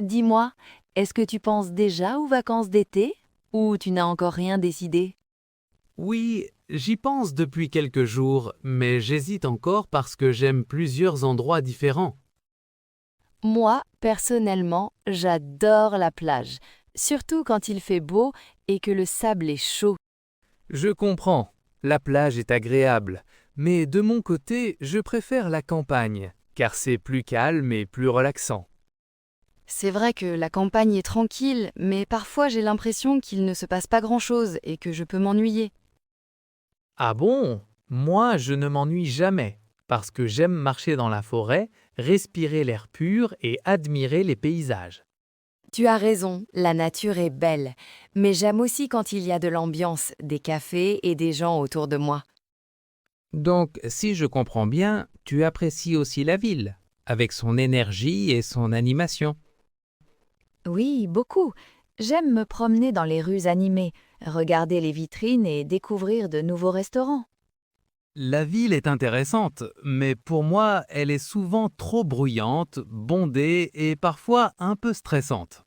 Dis-moi, est-ce que tu penses déjà aux vacances d'été ou tu n'as encore rien décidé? Oui, j'y pense depuis quelques jours, mais j'hésite encore parce que j'aime plusieurs endroits différents. Moi, personnellement, j'adore la plage, surtout quand il fait beau et que le sable est chaud. Je comprends, la plage est agréable, mais de mon côté, je préfère la campagne, car c'est plus calme et plus relaxant. C'est vrai que la campagne est tranquille, mais parfois j'ai l'impression qu'il ne se passe pas grand-chose et que je peux m'ennuyer. Ah bon? Moi, je ne m'ennuie jamais, parce que j'aime marcher dans la forêt, respirer l'air pur et admirer les paysages. Tu as raison, la nature est belle, mais j'aime aussi quand il y a de l'ambiance, des cafés et des gens autour de moi. Donc, si je comprends bien, tu apprécies aussi la ville, avec son énergie et son animation. Oui, beaucoup. J'aime me promener dans les rues animées, regarder les vitrines et découvrir de nouveaux restaurants. La ville est intéressante, mais pour moi, elle est souvent trop bruyante, bondée et parfois un peu stressante.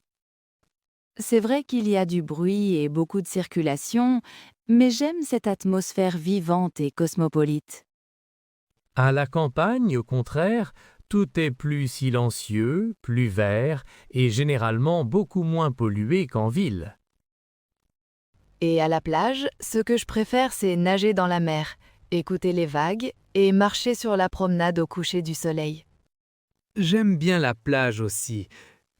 C'est vrai qu'il y a du bruit et beaucoup de circulation, mais j'aime cette atmosphère vivante et cosmopolite. À la campagne, au contraire, tout est plus silencieux, plus vert et généralement beaucoup moins pollué qu'en ville. Et à la plage, ce que je préfère, c'est nager dans la mer, écouter les vagues et marcher sur la promenade au coucher du soleil. J'aime bien la plage aussi,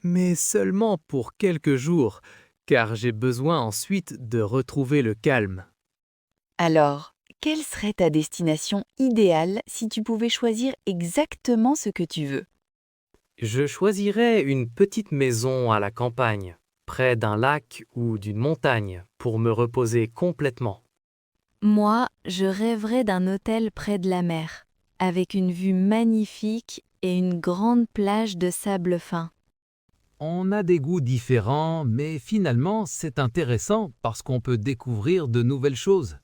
mais seulement pour quelques jours, car j'ai besoin ensuite de retrouver le calme. Alors, quelle serait ta destination idéale si tu pouvais choisir exactement ce que tu veux? Je choisirais une petite maison à la campagne, près d'un lac ou d'une montagne, pour me reposer complètement. Moi, je rêverais d'un hôtel près de la mer, avec une vue magnifique et une grande plage de sable fin. On a des goûts différents, mais finalement c'est intéressant parce qu'on peut découvrir de nouvelles choses.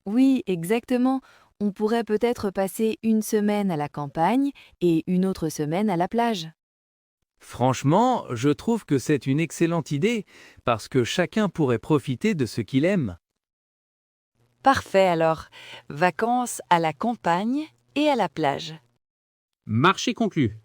Oui, exactement. On pourrait peut-être passer une semaine à la campagne et une autre semaine à la plage. Franchement, je trouve que c'est une excellente idée parce que chacun pourrait profiter de ce qu'il aime. Parfait alors. Vacances à la campagne et à la plage. Marché conclu.